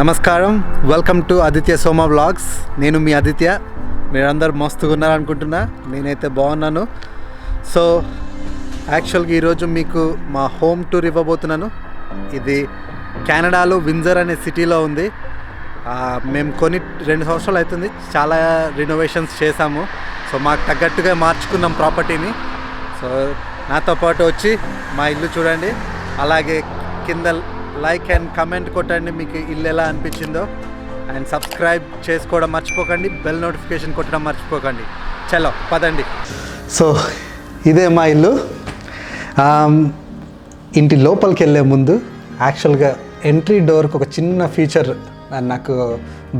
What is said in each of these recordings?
నమస్కారం, welcome to Aditya Soma vlogs. నేను మీ ఆదిత్య. మీరందరూ మస్తుగా ఉన్నారనుకుంటున్నా. నేనైతే బాగున్నాను. సో యాక్చువల్గా ఈరోజు మీకు మా హోమ్ టూర్ ఇవ్వబోతున్నాను. ఇది కెనడాలో వింజర్ అనే సిటీలో ఉంది. మేము 2 సంవత్సరాలు అవుతుంది. చాలా రినోవేషన్స్ చేశాము. సో మాకు తగ్గట్టుగా మార్చుకున్నాం ప్రాపర్టీని. సో నాతో పాటు వచ్చి మా ఇల్లు చూడండి, అలాగే కింద లైక్ అండ్ కమెంట్ కొట్టండి మీకు ఇల్లు ఎలా అనిపించిందో. అండ్ సబ్స్క్రైబ్ చేసుకోవడం మర్చిపోకండి, బెల్ నోటిఫికేషన్ కొట్టడం మర్చిపోకండి. చలో పదండి. సో ఇదే మా ఇల్లు. ఇంటి లోపలికి వెళ్ళే ముందు యాక్చువల్గా ఎంట్రీ డోర్కి ఒక చిన్న ఫీచర్ నాకు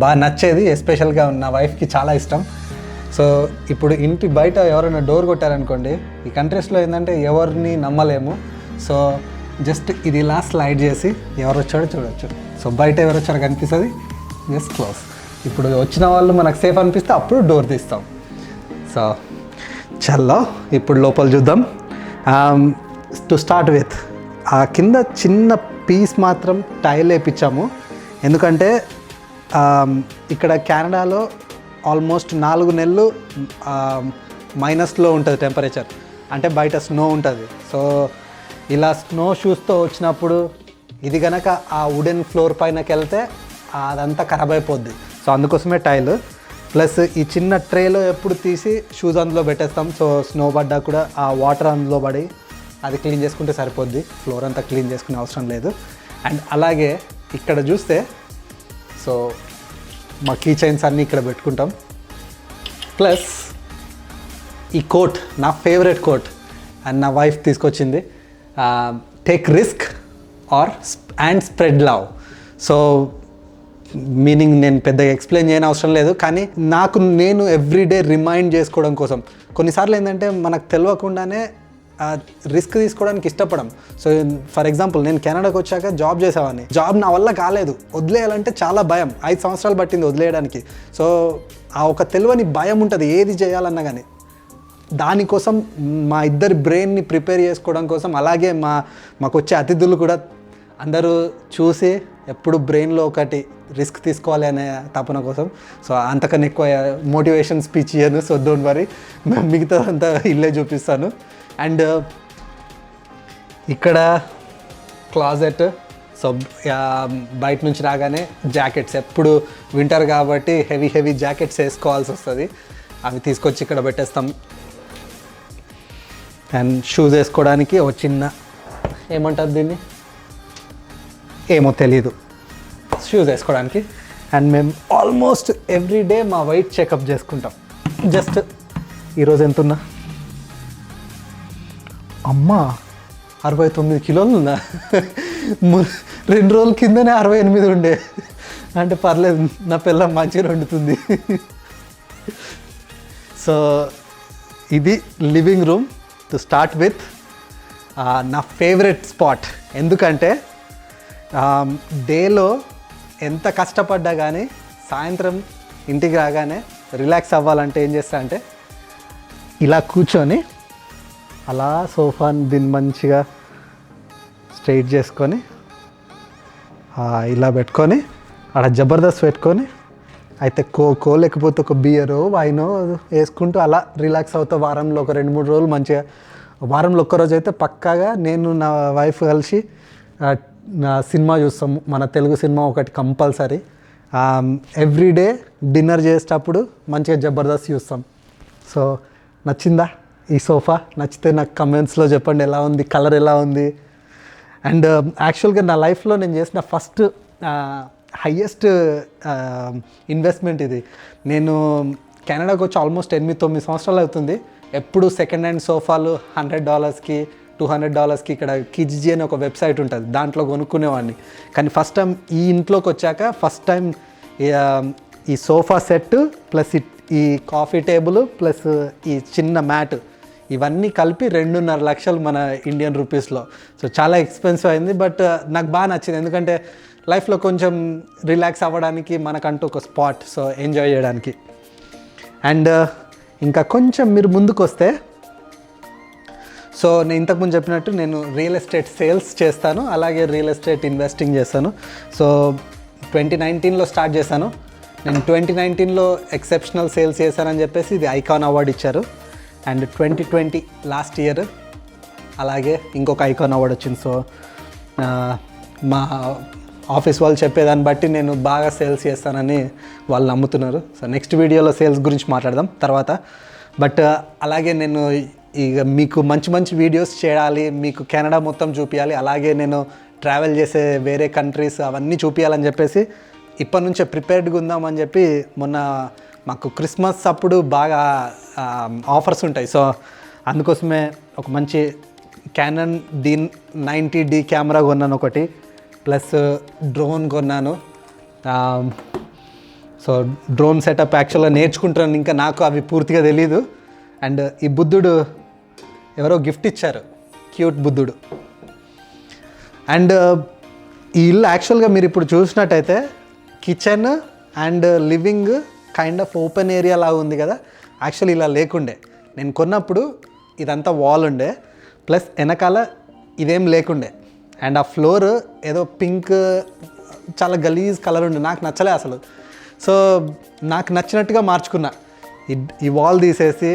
బాగా నచ్చేది. ఎస్పెషల్గా నా వైఫ్కి చాలా ఇష్టం. సో ఇప్పుడు ఇంటి బయట ఎవరైనా డోర్ కొట్టారనుకోండి, ఈ కంట్రీస్లో ఏంటంటే ఎవరిని నమ్మలేము. సో జస్ట్ ఇది ఇలా స్లైడ్ చేసి ఎవరు వచ్చాడో చూడవచ్చు. సో బయట ఎవరు వచ్చారో కనిపిస్తుంది, జస్ట్ క్లోజ్. ఇప్పుడు వచ్చిన వాళ్ళు మనకు సేఫ్ అనిపిస్తే అప్పుడు డోర్ తీస్తాం. సో చల్లో ఇప్పుడు లోపల చూద్దాం. టు స్టార్ట్ విత్ ఆ కింద చిన్న పీస్ మాత్రం టైల్ వేయించాము. ఎందుకంటే ఇక్కడ కెనడాలో ఆల్మోస్ట్ 4 నెలలు మైనస్లో ఉంటుంది టెంపరేచర్, అంటే బయట స్నో ఉంటుంది. సో ఇలా స్నో షూస్తో వచ్చినప్పుడు ఇది కనుక ఆ వుడెన్ ఫ్లోర్ పైనకి వెళ్తే అదంతా ఖరాబ్ అయిపోద్ది. సో అందుకోసమే టైల్. ప్లస్ ఈ చిన్న ట్రేలో ఎప్పుడు తీసి షూస్ అందులో పెట్టేస్తాం. సో స్నో పడ్డా కూడా ఆ వాటర్ అందులో పడి అది క్లీన్ చేసుకుంటే సరిపోద్ది. ఫ్లోర్ అంతా క్లీన్ చేసుకునే అవసరం లేదు. అండ్ అలాగే ఇక్కడ చూస్తే సో మా కీ చైన్స్ అన్నీ ఇక్కడ పెట్టుకుంటాం. ప్లస్ ఈ కోట్ నా ఫేవరెట్ కోట్ అండ్ నా వైఫ్ తీసుకొచ్చింది. Take risk and spread love. So meaning నేను పెద్దగా ఎక్స్ప్లెయిన్ చేయని అవసరం లేదు, కానీ నేను ఎవ్రీడే రిమైండ్ చేసుకోవడం కోసం. కొన్నిసార్లు ఏంటంటే మనకు తెలియకుండానే రిస్క్ తీసుకోవడానికి ఇష్టపడం. సో ఫర్ ఎగ్జాంపుల్ నేను కెనడాకి వచ్చాక జాబ్ చేసేవాడిని. జాబ్ నా వల్ల కాలేదు, వదిలేయాలంటే చాలా భయం. 5 సంవత్సరాలు పట్టింది వదిలేయడానికి. సో ఆ ఒక తెలియని భయం ఉంటుంది ఏది చేయాలన్నా కానీ. దానికోసం మా ఇద్దరి బ్రెయిన్ని ప్రిపేర్ చేసుకోవడం కోసం, అలాగే మాకు వచ్చే అతిథులు కూడా అందరూ చూసి ఎప్పుడు బ్రెయిన్లో ఒకటి రిస్క్ తీసుకోవాలి అనే తపన కోసం. సో అంతకన్నా ఎక్కువ మోటివేషన్ స్పీచ్ ఇయ్యను. సో డోంట్ వరీ, మిగతా అంతా ఇల్లే చూపిస్తాను. అండ్ ఇక్కడ క్లాజెట్. సో బయట నుంచి రాగానే జాకెట్స్, ఎప్పుడు వింటర్ కాబట్టి హెవీ జాకెట్స్ వేసుకోవాల్సి వస్తుంది. అవి తీసుకొచ్చి ఇక్కడ పెట్టేస్తాం. అండ్ షూస్ వేసుకోవడానికి ఒక చిన్న ఏమంటారు దీన్ని, ఏమో తెలీదు, షూస్ వేసుకోవడానికి. అండ్ మేము ఆల్మోస్ట్ ఎవ్రీడే మా వెయిట్ చెకప్ చేసుకుంటాం. జస్ట్ ఈరోజు ఎంతున్నా, అమ్మా 69 కిలోలు ఉందా? 2 రోజుల కిందనే 68 ఉండే. అంటే పర్లేదు, నా పిల్ల మంచిగా వండుతుంది. సో ఇది living room. To start with నా ఫేవరెట్ స్పాట్. ఎందుకంటే డేలో ఎంత కష్టపడ్డా కానీ సాయంత్రం ఇంటికి రాగానే రిలాక్స్ అవ్వాలంటే ఏం చేస్తా అంటే ఇలా కూర్చొని అలా సోఫాని దీన్ని మంచిగా స్ట్రైట్ చేసుకొని ఇలా పెట్టుకొని అక్కడ జబర్దస్త్ పెట్టుకొని అయితే కోకో లేకపోతే ఒక బియరో వైనో వేసుకుంటూ అలా రిలాక్స్ అవుతా. వారంలో ఒక 2-3 రోజులు మంచిగా, వారంలో ఒక్కరోజు అయితే పక్కాగా నేను నా వైఫ్ కలిసి నా సినిమా చూస్తాము. మన తెలుగు సినిమా ఒకటి కంపల్సరీ. ఎవ్రీడే డిన్నర్ చేసేటప్పుడు మంచిగా జబర్దస్త్ చూస్తాం. సో నచ్చిందా ఈ సోఫా? నచ్చితే నాకు కమెంట్స్లో చెప్పండి ఎలా ఉంది, కలర్ ఎలా ఉంది. అండ్ యాక్చువల్గా నా లైఫ్లో నేను చేసిన ఫస్ట్ హయ్యెస్ట్ ఇన్వెస్ట్మెంట్ ఇది. నేను కెనడాకి వచ్చి ఆల్మోస్ట్ 8-9 సంవత్సరాలు అవుతుంది. ఎప్పుడు సెకండ్ హ్యాండ్ సోఫాలు $100కి $200కి ఇక్కడ కిజ్జీ అని ఒక వెబ్సైట్ ఉంటుంది, దాంట్లో కొనుక్కునేవాడిని. కానీ ఫస్ట్ టైం ఈ ఇంట్లోకి వచ్చాక ఫస్ట్ టైం ఈ సోఫా సెట్ ప్లస్ ఈ కాఫీ టేబుల్ ప్లస్ ఈ చిన్న మ్యాట్ ఇవన్నీ కలిపి 2.5 లక్షలు మన ఇండియన్ రూపీస్లో. సో చాలా ఎక్స్పెన్సివ్ అయింది, బట్ నాకు బాగా నచ్చింది. ఎందుకంటే లైఫ్లో కొంచెం రిలాక్స్ అవ్వడానికి మనకంటూ ఒక స్పాట్, సో ఎంజాయ్ చేయడానికి. అండ్ ఇంకా కొంచెం మీరు ముందుకు వస్తే, సో నేను ఇంతకుముందు చెప్పినట్టు నేను రియల్ ఎస్టేట్ సేల్స్ చేస్తాను, అలాగే రియల్ ఎస్టేట్ ఇన్వెస్టింగ్ చేస్తాను. సో 2019లో స్టార్ట్ చేశాను. నేను 2019లో ఎక్సెప్షనల్ సేల్స్ చేశానని చెప్పేసి ఇది ఐకాన్ అవార్డు ఇచ్చారు. అండ్ 2020 లాస్ట్ ఇయర్ అలాగే ఇంకొక ఐకాన్ అవార్డు వచ్చింది. సో మా ఆఫీస్ వాళ్ళు చెప్పేదాన్ని బట్టి నేను బాగా సేల్స్ చేస్తానని వాళ్ళు నమ్ముతున్నారు. సో నెక్స్ట్ వీడియోలో సేల్స్ గురించి మాట్లాడదాం తర్వాత. బట్ అలాగే నేను ఇక మీకు మంచి మంచి వీడియోస్ చేయాలి, మీకు కెనడా మొత్తం చూపించాలి, అలాగే నేను ట్రావెల్ చేసే వేరే కంట్రీస్ అవన్నీ చూపించాలని చెప్పేసి ఇప్పటి నుంచే ప్రిపేర్డ్గా ఉందామని చెప్పి మొన్న మాకు క్రిస్మస్ అప్పుడు బాగా ఆఫర్స్ ఉంటాయి. సో అందుకోసమే ఒక మంచి క్యానన్ D90D కెమెరా కొన్నాను ఒకటి, ప్లస్ డ్రోన్ కొన్నాను. సో డ్రోన్ సెటప్ యాక్చువల్గా నేర్చుకుంటున్నాను, ఇంకా నాకు అవి పూర్తిగా తెలీదు. అండ్ ఈ బుద్ధుడు ఎవరో గిఫ్ట్ ఇచ్చారు, క్యూట్ బుద్ధుడు. అండ్ ఈ ఇల్లు యాక్చువల్గా మీరు ఇప్పుడు చూసినట్టయితే kitchen and living kind of open area లాగా ఉంది కదా. యాక్చువల్లీ ఇలా లేకుండే, నేను కొన్నప్పుడు ఇదంతా వాల్ ఉండే, ప్లస్ వెనకాల ఇదేం లేకుండే. అండ్ ఆ ఫ్లోర్ ఏదో పింక్ చాలా గలీజ్ కలర్ ఉండే, నాకు నచ్చలే అసలు. సో నాకు నచ్చినట్టుగా మార్చుకున్నా. ఈ వాల్ తీసేసి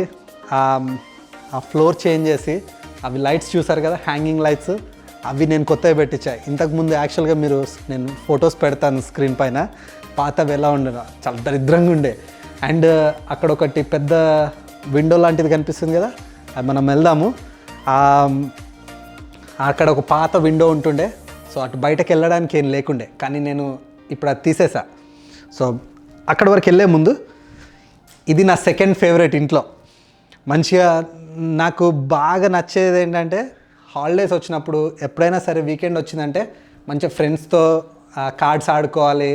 ఆ ఫ్లోర్ చేంజ్ చేసి, అవి లైట్స్ చూసారు కదా హ్యాంగింగ్ లైట్స్, అవి నేను కొత్తవి పెట్టించాయి. ఇంతకుముందు యాక్చువల్గా నేను ఫొటోస్ పెడతాను స్క్రీన్ పైన, పాతవి ఎలా ఉండే చాలా దరిద్రంగా ఉండే. అండ్ అక్కడ ఒకటి పెద్ద విండో లాంటిది కనిపిస్తుంది కదా, అది మనం వెళ్దాము. అక్కడ ఒక పాత విండో ఉంటుండే, సో అటు బయటకు వెళ్ళడానికి ఏం లేకుండే, కానీ నేను ఇప్పుడు అది తీసేసా. సో అక్కడ వరకు వెళ్ళే ముందు ఇది నా సెకండ్ ఫేవరెట్ ఇంట్లో. మంచిగా నాకు బాగా నచ్చేది ఏంటంటే హాలిడేస్ వచ్చినప్పుడు ఎప్పుడైనా సరే వీకెండ్ వచ్చిందంటే మంచిగా ఫ్రెండ్స్తో కార్డ్స్ ఆడుకోవాలి,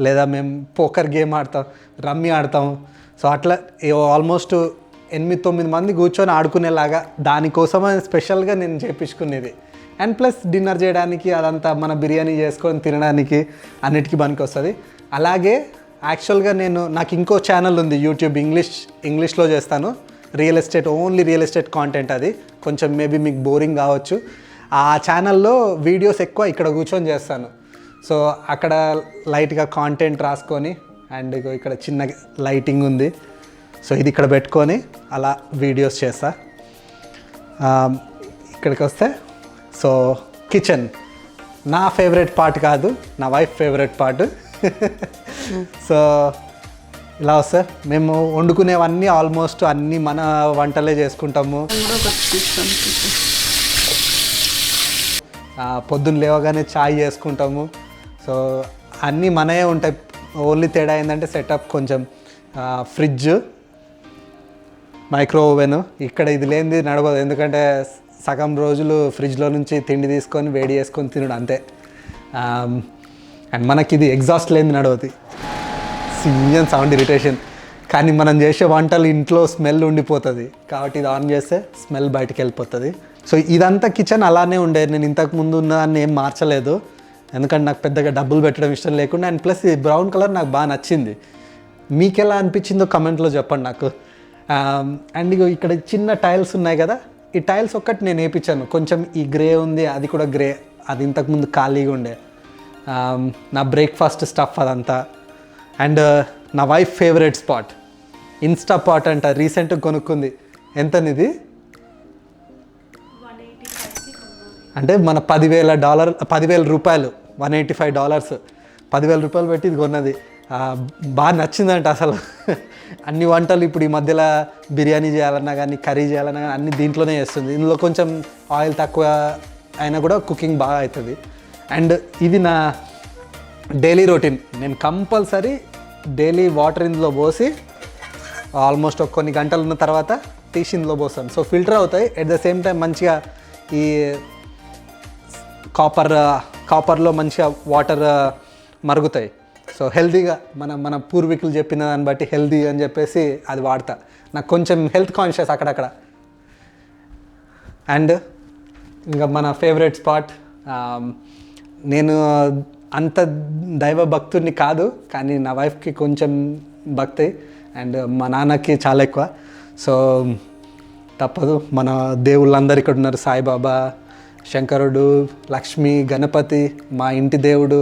లేదా మేము పోకర్ గేమ్ ఆడతాం, రమ్మీ ఆడతాం. సో అట్లా ఆల్మోస్ట్ 8-9 మంది కూర్చొని ఆడుకునేలాగా దానికోసమని స్పెషల్గా నేను చేయించుకునేది. అండ్ ప్లస్ డిన్నర్ చేయడానికి అదంతా మన బిర్యానీ చేసుకొని తినడానికి అన్నిటికీ పనికి వస్తుంది. అలాగే యాక్చువల్గా నాకు ఇంకో ఛానల్ ఉంది యూట్యూబ్, ఇంగ్లీష్లో చేస్తాను, real estate, only real estate content. అది కొంచెం మేబీ మీకు బోరింగ్ కావచ్చు. ఆ ఛానల్లో వీడియోస్ ఎక్కువ ఇక్కడ కూర్చొని చేస్తాను. సో అక్కడ లైట్గా కాంటెంట్ రాసుకొని, అండ్ ఇక్కడ చిన్న లైటింగ్ ఉంది, సో ఇది ఇక్కడ పెట్టుకొని అలా వీడియోస్ చేస్తా. ఇక్కడికి వస్తే సో కిచెన్ నా ఫేవరెట్ పార్ట్ కాదు, నా వైఫ్ ఫేవరెట్ పార్ట్. సో ఇలా వస్తే మేము వండుకునేవన్నీ ఆల్మోస్ట్ అన్నీ మన వంటలే చేసుకుంటాము. పొద్దున్న లేవగానే చాయ్ చేసుకుంటాము. సో అన్నీ మనయే ఉంటాయి. ఓన్లీ తేడా ఏంటంటే సెటప్ కొంచెం ఫ్రిడ్జ్, మైక్రో ఓవెన్. ఇక్కడ ఇది లేనిది నడవదు, ఎందుకంటే సగం రోజులు ఫ్రిడ్జ్లో నుంచి తిండి తీసుకొని వేడి చేసుకొని తినడం అంతే. అండ్ మనకి ఇది ఎగ్జాస్ట్ లేనిది నడవదు, ఇంజన్ సౌండ్ ఇరిటేషన్. కానీ మనం చేసే వంటలు ఇంట్లో స్మెల్ ఉండిపోతుంది, కాబట్టి ఇది ఆన్ చేస్తే స్మెల్ బయటికి వెళ్ళిపోతుంది. సో ఇదంతా కిచెన్ అలానే ఉండేది, నేను ఇంతకు ముందు ఉన్న దాన్ని ఏం మార్చలేదు, ఎందుకంటే నాకు పెద్దగా డబ్బులు పెట్టడం ఇష్టం లేకుండా. అండ్ ప్లస్ ఈ బ్రౌన్ కలర్ నాకు బాగా నచ్చింది. మీకు ఎలా అనిపించిందో కమెంట్లో చెప్పండి నాకు. అండ్ ఇక్కడ చిన్న టైల్స్ ఉన్నాయి కదా, ఈ టైల్స్ ఒక్కటి నేను వేయించాను. కొంచెం ఈ గ్రే ఉంది, అది కూడా గ్రే, అది ఇంతకుముందు ఖాళీగా ఉండే. నా బ్రేక్ఫాస్ట్ స్టఫ్ అదంతా. అండ్ నా wife favourite spot Instant Pot అంట, రీసెంట్గా కొనుక్కుంది. ఎంతనిది అంటే మన $10,000 $185, $10,000 పెట్టి ఇది కొన్నది. బాగా నచ్చిందంట అసలు. అన్ని వంటలు ఇప్పుడు ఈ మధ్యలో బిర్యానీ చేయాలన్నా కానీ, కర్రీ చేయాలన్నా కానీ అన్ని దీంట్లోనే చేస్తుంది. ఇందులో కొంచెం ఆయిల్ తక్కువ అయినా కూడా కుకింగ్ బాగా అవుతుంది. అండ్ ఇది నా డైలీ రొటీన్. నేను కంపల్సరీ డైలీ వాటర్ ఇందులో పోసి ఆల్మోస్ట్ కొన్ని గంటలు ఉన్న తర్వాత తీసి ఇందులో పోస్తాను. సో ఫిల్టర్ అవుతాయి, ఎట్ ద సేమ్ టైం మంచిగా ఈ కాపర్లో మంచిగా వాటర్ మరుగుతాయి. సో హెల్తీగా మన పూర్వీకులు చెప్పిన దాన్ని బట్టి హెల్తీ అని చెప్పేసి అది వాడతా. నాకు కొంచెం హెల్త్ కాన్షియస్ అక్కడక్కడ. అండ్ ఇంకా మన ఫేవరెట్ స్పాట్, నేను అంత దైవ భక్తుడిని కాదు, కానీ నా వైఫ్కి కొంచెం భక్తి, అండ్ మా నాన్నకి చాలా ఎక్కువ. సో తప్పదు, మన దేవుళ్ళందరూ ఇక్కడ ఉన్నారు, సాయిబాబా, శంకరుడు, లక్ష్మి, గణపతి, మా ఇంటి దేవుడు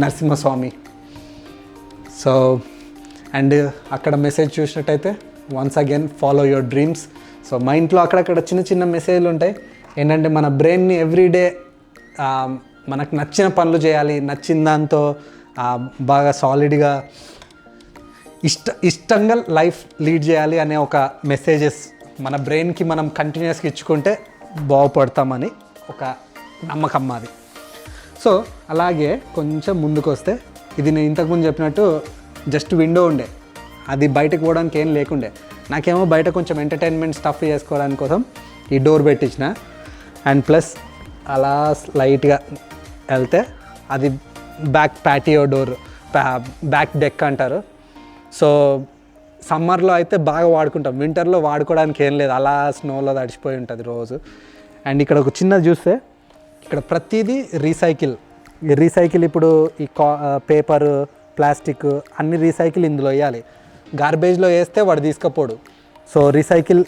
నరసింహస్వామి. సో అండ్ అక్కడ మెసేజ్ చూసినట్టయితే once again follow your dreams. So మా ఇంట్లో అక్కడక్కడ చిన్న చిన్న మెసేజ్లు ఉంటాయి. ఏంటంటే మన బ్రెయిన్ని ఎవ్రీడే మనకు నచ్చిన పనులు చేయాలి, నచ్చిన దాంతో బాగా సాలిడ్గా ఇష్టంగా లైఫ్ లీడ్ చేయాలి అనే ఒక మెసేజెస్ మన బ్రెయిన్కి మనం కంటిన్యూస్గా ఇచ్చుకుంటే బాగుపడతామని ఒక నమ్మకం మాది. సో అలాగే కొంచెం ముందుకు వస్తే, ఇది నేను ఇంతకుముందు చెప్పినట్టు జస్ట్ విండో ఉండే, అది బయటకు పోవడానికి ఏం లేకుండే. నాకేమో బయట కొంచెం ఎంటర్టైన్మెంట్ స్టఫ్ చేసుకోవడానికి కోసం ఈ డోర్ పెట్టించిన. అండ్ ప్లస్ అలా లైట్గా వెళ్తే అది back patio door, back deck అంటారు. సో సమ్మర్లో అయితే బాగా వాడుకుంటాం, వింటర్లో వాడుకోవడానికి ఏం లేదు, అలా స్నోలో తడిచిపోయి ఉంటుంది రోజు. అండ్ ఇక్కడ ఒక చిన్నది చూస్తే, ఇక్కడ ప్రతిదీ రీసైకిల్ ఇప్పుడు ఈ పేపరు, ప్లాస్టిక్ అన్ని రీసైకిల్ ఇందులో వేయాలి. గార్బేజ్లో వేస్తే వాడు తీసుకపోడు. సో రీసైకిల్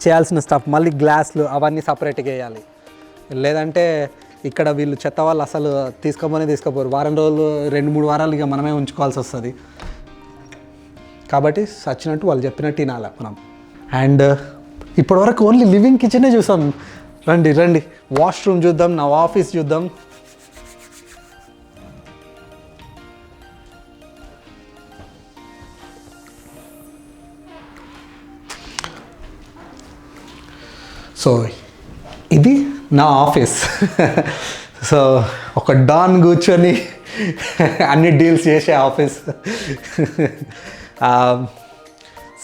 చేయాల్సిన స్టఫ్, మళ్ళీ గ్లాసులు అవన్నీ సపరేట్గా వేయాలి. లేదంటే ఇక్కడ వీళ్ళు చెత్త వాళ్ళు అసలు తీసుకోపోరు. వారం రోజులు 2-3 వారాలు ఇక మనమే ఉంచుకోవాల్సి వస్తుంది. కాబట్టి సచ్చినట్టు వాళ్ళు చెప్పినట్టు తినాలి మనం. అండ్ ఇప్పటివరకు ఓన్లీ లివింగ్ కిచెనే చూసాం. రండి వాష్రూమ్ చూద్దాం, నా ఆఫీస్ చూద్దాం. సో ఇది నా ఆఫీస్. సో ఒక డాన్ కూర్చొని అన్ని డీల్స్ చేసే ఆఫీస్.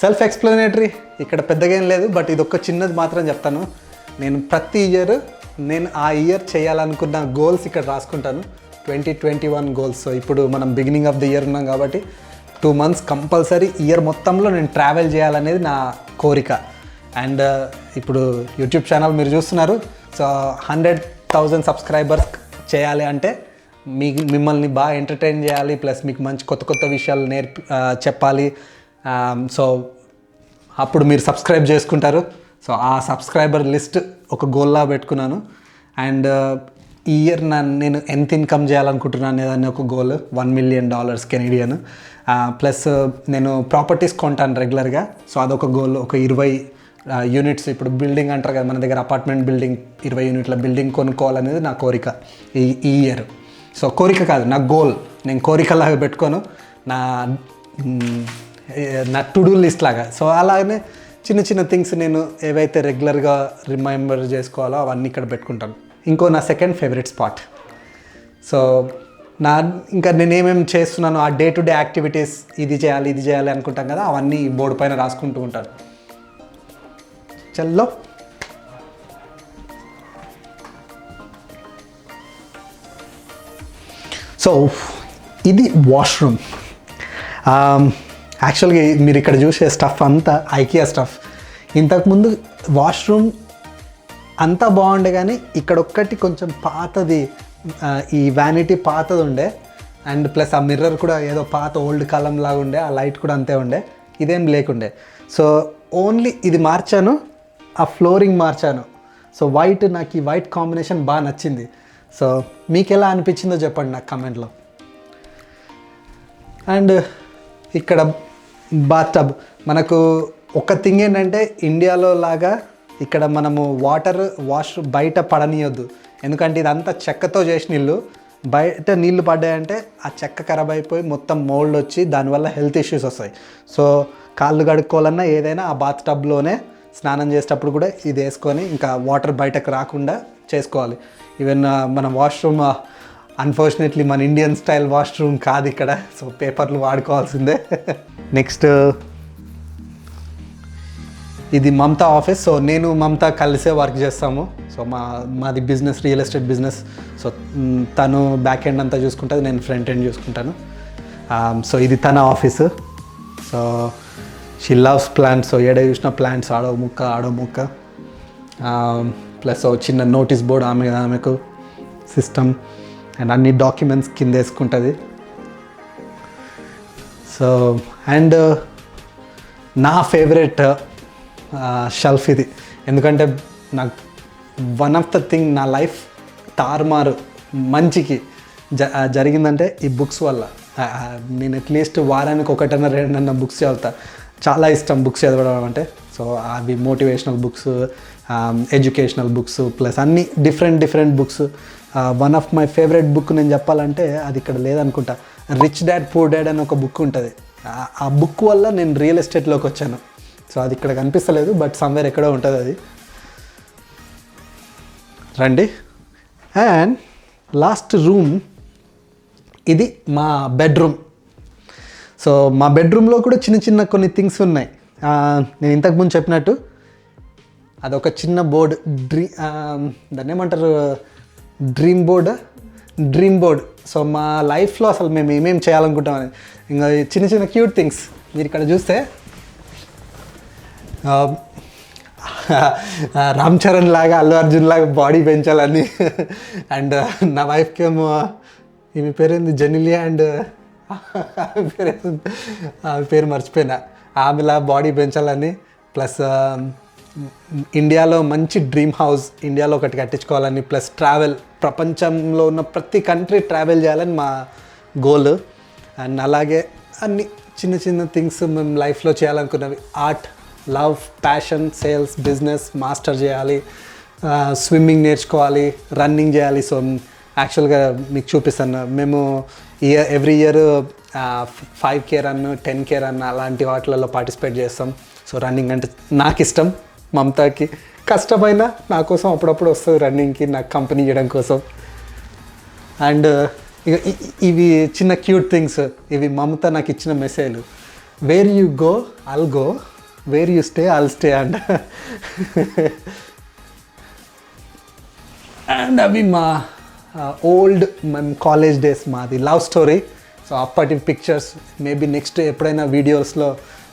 సెల్ఫ్ ఎక్స్ప్లెనేటరీ, ఇక్కడ పెద్దగా ఏం లేదు. బట్ ఇది ఒక చిన్నది మాత్రం చెప్తాను. నేను ప్రతి ఇయర్ ఆ ఇయర్ చేయాలనుకున్న గోల్స్ ఇక్కడ రాసుకుంటాను. 2021 గోల్స్. సో ఇప్పుడు మనం బిగినింగ్ ఆఫ్ ది ఇయర్ ఉన్నాం కాబట్టి 2 months కంపల్సరీ ఇయర్ మొత్తంలో నేను ట్రావెల్ చేయాలనేది నా కోరిక. అండ్ ఇప్పుడు యూట్యూబ్ ఛానల్ మీరు చూస్తున్నారు. సో 100,000 సబ్స్క్రైబర్స్ చేయాలి అంటే మిమ్మల్ని బాగా ఎంటర్టైన్ చేయాలి, ప్లస్ మీకు మంచి కొత్త విషయాలు చెప్పాలి. సో అప్పుడు మీరు సబ్స్క్రైబ్ చేసుకుంటారు. సో ఆ సబ్స్క్రైబర్ లిస్ట్ ఒక గోల్లా పెట్టుకున్నాను. అండ్ ఈ ఇయర్ నేను ఎంత ఇన్కమ్ చేయాలనుకుంటున్నాను అనేదాన్ని ఒక గోల్, $1 million కెనడియన్. ప్లస్ నేను ప్రాపర్టీస్ కొంటాను రెగ్యులర్గా. సో అదొక గోల్. ఒక 20 యూనిట్స్, ఇప్పుడు బిల్డింగ్ అంటారు కదా మన దగ్గర, అపార్ట్మెంట్ బిల్డింగ్ 20 యూనిట్ల బిల్డింగ్ కొనుక్కోవాలనేది నా కోరిక ఈ ఇయర్. సో కోరిక కాదు, నా గోల్. నేను కోరికలాగా పెట్టుకోను, నా టు డూ లిస్ట్ లాగా. సో అలాగనే చిన్న థింగ్స్ నేను ఏవైతే రెగ్యులర్గా రిమైంబర్ చేసుకోవాలో అవన్నీ ఇక్కడ పెట్టుకుంటాను. ఇంకో నా సెకండ్ ఫేవరెట్ స్పాట్. సో ఇంకా నేనేమేమి చేస్తున్నాను, ఆ డే టు డే యాక్టివిటీస్, ఇది చేయాలి అనుకుంటాం కదా, అవన్నీ బోర్డు పైన రాసుకుంటూ ఉంటాను. చల్లో. సో ఇది వాష్రూమ్. యాక్చువల్గా మీరు ఇక్కడ చూసే స్టఫ్ అంతా ఐకియా స్టఫ్. ఇంతకుముందు వాష్రూమ్ అంతా బాగుండే, కానీ ఇక్కడ ఒక్కటి కొంచెం పాతది, ఈ వ్యానిటీ పాతది ఉండే. అండ్ ప్లస్ ఆ మిర్రర్ కూడా ఏదో పాత ఓల్డ్ కాలం లాగా ఉండే, ఆ లైట్ కూడా అంతే ఉండే, ఇదేం లేకుండే. సో ఓన్లీ ఇది మార్చాను, ఆ ఫ్లోరింగ్ మార్చాను. సో నాకు ఈ వైట్ కాంబినేషన్ బాగా నచ్చింది. సో మీకు ఎలా అనిపించిందో చెప్పండి నాకు కమెంట్లో. అండ్ ఇక్కడ బాత్ మనకు ఒక థింగ్ ఏంటంటే, ఇండియాలో లాగా ఇక్కడ మనము వాష్ బయట పడనీయొద్దు. ఎందుకంటే ఇదంతా చెక్కతో చేసిన ఇల్లు. బయట నీళ్లు పడ్డాయంటే ఆ చెక్క ఖరాబ్ అయిపోయి మొత్తం మోల్డ్ వచ్చి దానివల్ల హెల్త్ ఇష్యూస్ వస్తాయి. సో కాళ్ళు కడుక్కోవాలన్నా ఏదైనా ఆ బాత్ టబ్లోనే, స్నానం చేసేటప్పుడు కూడా ఇది వేసుకొని ఇంకా వాటర్ బయటకు రాకుండా చేసుకోవాలి. ఈవెన్ మన వాష్రూమ్ అన్ఫార్చునేట్లీ మన ఇండియన్ స్టైల్ వాష్రూమ్ కాదు ఇక్కడ. సో పేపర్లు వాడుకోవాల్సిందే. నెక్స్ట్ ఇది మమతా ఆఫీస్. సో నేను మమతా కలిసే వర్క్ చేస్తాము. సో మాది business, real estate business. So తను బ్యాక్ ఎండ్ అంతా చూసుకుంటుంది, నేను ఫ్రంట్ ఎండ్ చూసుకుంటాను. సో ఇది తన office. So she loves plants. So ఏడ చూసిన ప్లాంట్స్, ఆడో ముక్క. ప్లస్ చిన్న నోటీస్ బోర్డ్ ఆమెకు సిస్టమ్ అండ్ అన్ని డాక్యుమెంట్స్ కింద వేసుకుంటుంది. సో అండ్ నా ఫేవరెట్ షెల్ఫ్ ఇది. ఎందుకంటే నాకు వన్ ఆఫ్ ద థింగ్, నా లైఫ్ తారుమారు మంచికి జరిగిందంటే ఈ బుక్స్ వల్ల. నేను అట్లీస్ట్ వారానికి ఒకటన్నా రెండన్నా బుక్స్ చదువుతా. చాలా ఇష్టం బుక్స్ చదవడం అంటే. సో అవి motivational books, educational books, plus అన్ని different books. One of my favourite book నేను చెప్పాలంటే అది ఇక్కడ లేదనుకుంటా, రిచ్ డాడ్ పూర్ డాడ్ అని ఒక బుక్ ఉంటుంది. ఆ బుక్ వల్ల నేను రియల్ ఎస్టేట్లోకి వచ్చాను. సో అది ఇక్కడ కనిపిస్తలేదు, బట్ సమ్వేర్ ఎక్కడో ఉంటుంది అది. రండి. అండ్ లాస్ట్ రూమ్ ఇది మా బెడ్రూమ్. సో మా బెడ్రూమ్లో కూడా చిన్న కొన్ని థింగ్స్ ఉన్నాయి. నేను ఇంతకుముందు చెప్పినట్టు అదొక చిన్న బోర్డ్, దాన్ని ఏమంటారు, డ్రీమ్ బోర్డ్. సో మా లైఫ్లో అసలు మేము ఏమేమి చేయాలనుకుంటామని ఇంకా చిన్న క్యూట్ థింగ్స్ మీరు ఇక్కడ చూస్తే, రామ్ చరణ్ లాగా, అల్లు అర్జున్ లాగా బాడీ పెంచాలని. అండ్ నా వైఫ్కి ఏమో ఈమె పేరేంది, జెనిలియా, అండ్ పేరు మర్చిపోయినా, ఆమెలా బాడీ పెంచాలని. ప్లస్ ఇండియాలో మంచి డ్రీమ్ హౌస్ ఇండియాలో ఒకటి కట్టించుకోవాలని. ప్లస్ ట్రావెల్, ప్రపంచంలో ఉన్న ప్రతి కంట్రీ ట్రావెల్ చేయాలని మా గోల్. అండ్ అలాగే అన్ని చిన్న థింగ్స్ మేము లైఫ్లో చేయాలనుకున్నవి. Art, love, passion, sales, business master చేయాలి, స్విమ్మింగ్ నేర్చుకోవాలి, రన్నింగ్ చేయాలి. సో యాక్చువల్గా మీకు చూపిస్తాను, మేము every year 5K run, 10K run అలాంటి వాటిలలో పార్టిసిపేట్ చేస్తాం. సో రన్నింగ్ అంటే నాకు ఇష్టం, మమతాకి కష్టమైన నా కోసం అప్పుడప్పుడు వస్తుంది రన్నింగ్కి, నాకు కంపెనీ చేయడం కోసం. అండ్ ఇక ఇవి చిన్న క్యూట్ థింగ్స్, ఇవి మమత నాకు ఇచ్చిన మెసేజ్లు. Where you go I'll go, where you stay I'll stay. And అవి మా ఓల్డ్ మేము కాలేజ్ డేస్, మాది లవ్ స్టోరీ. సో అప్పటి పిక్చర్స్ మేబీ నెక్స్ట్ ఎప్పుడైనా వీడియోస్లో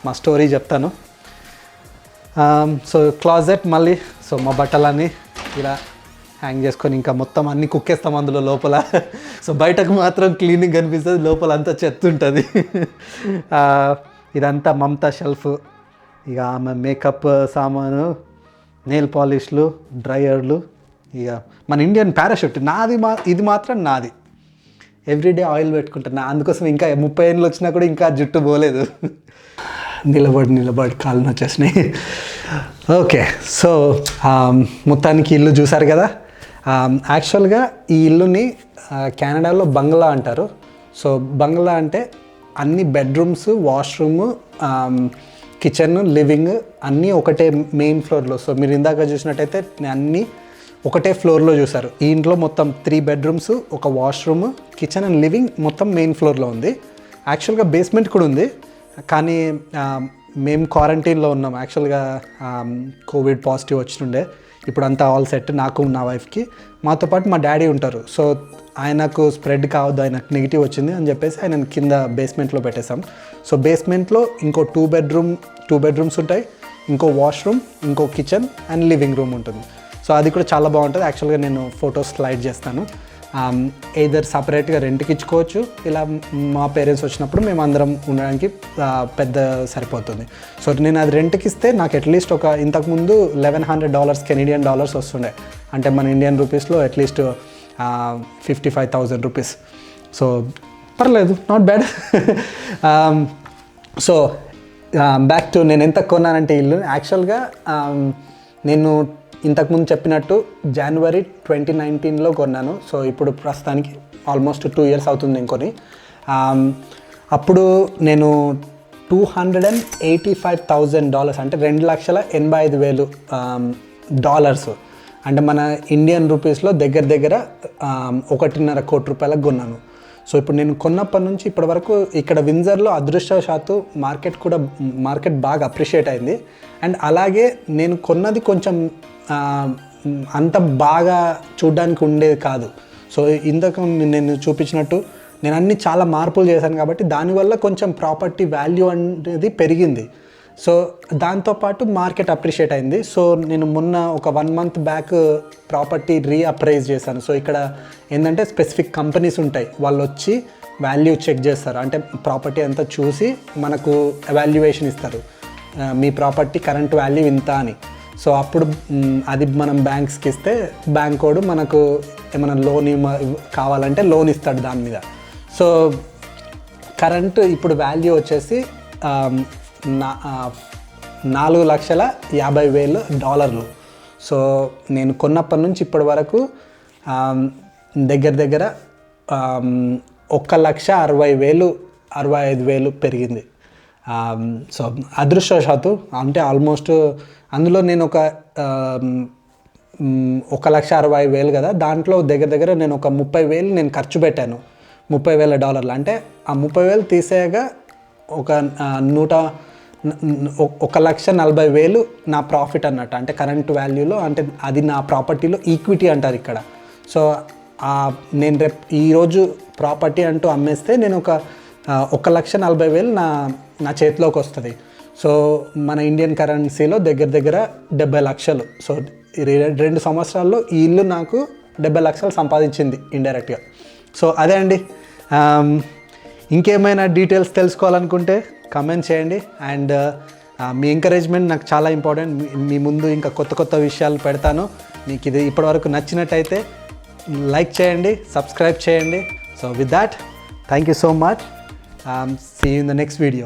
మా స్టోరీ చెప్తాను. సో క్లాజెట్ మళ్ళీ, సో మా బట్టలన్నీ ఇలా హ్యాంగ్ చేసుకొని ఇంకా మొత్తం అన్నీ కుక్కేస్తాం అందులో లోపల. సో బయటకు మాత్రం క్లీనింగ్ కనిపిస్తుంది, లోపల అంతా చెత్త ఉంటుంది. ఇదంతా మమతా షెల్ఫ్. ఇక ఆమె మేకప్ సామాను, నెయిల్ పాలిష్లు, డ్రయర్లు, ఇక మన ఇండియన్ పారాషూట్ నాది. ఇది మాత్రం నాది. ఎవ్రీడే ఆయిల్ పెట్టుకుంటున్నా, అందుకోసం ఇంకా 30 ఏళ్ళు వచ్చినా కూడా ఇంకా జుట్టు పోలేదు. నిలబడి కాళ్ళు వచ్చేసినాయి. ఓకే, సో మొత్తానికి ఇల్లు చూసారు కదా. యాక్చువల్గా ఈ ఇల్లుని కెనడాలో బంగ్లా అంటారు. సో బంగ్లా అంటే అన్ని బెడ్రూమ్స్, వాష్రూమ్, కిచెన్, లివింగ్ అన్నీ ఒకటే మెయిన్ ఫ్లోర్లో. సో మీరు ఇందాక చూసినట్టయితే అన్నీ ఒకటే ఫ్లోర్లో చూసారు. ఈ ఇంట్లో మొత్తం 3 బెడ్రూమ్స్, ఒక వాష్రూమ్, కిచెన్ అండ్ లివింగ్ మొత్తం మెయిన్ ఫ్లోర్లో ఉంది. యాక్చువల్గా బేస్మెంట్ కూడా ఉంది, కానీ మేము క్వారంటైన్లో ఉన్నాం. యాక్చువల్గా కోవిడ్ పాజిటివ్ వచ్చిండే. ఇప్పుడు అంతా ఆల్ సెట్, నాకు నా వైఫ్కి. మాతో పాటు మా డాడీ ఉంటారు. సో ఆయనకు స్ప్రెడ్ కావద్దు, ఆయనకు నెగిటివ్ వచ్చింది అని చెప్పేసి ఆయన కింద బేస్మెంట్లో పెట్టేశాం. సో బేస్మెంట్లో ఇంకో 2 బెడ్రూమ్స్ ఉంటాయి, ఇంకో వాష్రూమ్, ఇంకో కిచెన్ అండ్ లివింగ్ రూమ్ ఉంటుంది. సో అది కూడా చాలా బాగుంటుంది. యాక్చువల్గా నేను ఫొటోస్ స్లైడ్ చేస్తాను. ఎయిదర్ సపరేట్గా రెంట్కి ఇచ్చుకోవచ్చు, ఇలా మా పేరెంట్స్ వచ్చినప్పుడు మేము అందరం ఉండడానికి పెద్ద సరిపోతుంది. సో నేను అది రెంట్కి ఇస్తే నాకు అట్లీస్ట్ ఒక ఇంతకుముందు $1,100 కెనడియన్ డాలర్స్ వస్తుండే, అంటే మన ఇండియన్ రూపీస్లో అట్లీస్ట్ 55,000 రూపీస్. సో పర్లేదు, not bad. So back to నేను ఎంత కొన్నానంటే ఇల్లు. యాక్చువల్గా నేను ఇంతకుముందు చెప్పినట్టు జనవరి 2019లో కొన్నాను. సో ఇప్పుడు ప్రస్తుతానికి ఆల్మోస్ట్ 2 years అవుతుంది నేను కొని. అప్పుడు నేను $285,000 అంటే $2,85,000 అంటే మన ఇండియన్ రూపీస్లో దగ్గర 1.5 కోటి రూపాయలకు కొన్నాను. సో ఇప్పుడు నేను కొన్నప్పటి నుంచి ఇప్పటి వరకు ఇక్కడ వింజర్లో అదృష్టవశాత్తు మార్కెట్ బాగా అప్రిషియేట్ అయింది. అండ్ అలాగే నేను కొన్నది కొంచెం అంత బాగా చూడ్డానికి ఉండేది కాదు. సో ఇంతకు నేను చూపించినట్టు నేను అన్ని చాలా మార్పులు చేశాను కాబట్టి దానివల్ల కొంచెం ప్రాపర్టీ వాల్యూ అనేది పెరిగింది. సో దాంతోపాటు మార్కెట్ అప్రిషియేట్ అయింది. సో నేను మొన్న ఒక 1 month బ్యాక్ ప్రాపర్టీ రీఅప్రైజ్ చేశాను. సో ఇక్కడ ఏంటంటే స్పెసిఫిక్ కంపెనీస్ ఉంటాయి, వాళ్ళు వచ్చి వాల్యూ చెక్ చేస్తారు. అంటే ప్రాపర్టీ అంతా చూసి మనకు ఎవాల్యుయేషన్ ఇస్తారు, మీ ప్రాపర్టీ కరెంట్ వాల్యూ ఇంత అని. సో అప్పుడు అది మనం బ్యాంక్స్కి ఇస్తే బ్యాంక్ వాడు మనకు ఏమైనా లోన్ కావాలంటే లోన్ ఇస్తాడు దాని మీద. సో కరెంట్ ఇప్పుడు వాల్యూ వచ్చేసి $4,50,000. సో నేను కొన్నప్పటి నుంచి ఇప్పటి వరకు దగ్గర 1,60,000-65,000 పెరిగింది. సో అదృష్టవశాత్తు అంటే ఆల్మోస్ట్ అందులో నేను ఒక 1,60,000 కదా, దాంట్లో దగ్గర నేను ఒక 30,000 నేను ఖర్చు పెట్టాను. $30,000 అంటే ఆ 30,000 తీసేయగా ఒక 1,40,000 నా ప్రాఫిట్ అన్నట్టు. అంటే కరెంట్ వాల్యూలో, అంటే అది నా ప్రాపర్టీలో ఈక్విటీ అంటారు ఇక్కడ. సో నేను రేపు ఈరోజు ప్రాపర్టీ అంటూ అమ్మేస్తే నేను ఒక 1,40,000 నా చేతిలోకి వస్తుంది. సో మన ఇండియన్ కరెన్సీలో దగ్గర 70 లక్షలు. సో 2 సంవత్సరాల్లో ఈ ఇల్లు నాకు 70 లక్షలు సంపాదించింది ఇండైరెక్ట్గా. సో అదే అండి. ఇంకేమైనా డీటెయిల్స్ తెలుసుకోవాలనుకుంటే కమెంట్ చేయండి. అండ్ మీ ఎంకరేజ్మెంట్ నాకు చాలా ఇంపార్టెంట్. మీ ముందు ఇంకా కొత్త విషయాలు పెడతాను. మీకు ఇది ఇప్పటివరకు నచ్చినట్టయితే లైక్ చేయండి, సబ్స్క్రైబ్ చేయండి. So with that, thank you so much. See you in the next video.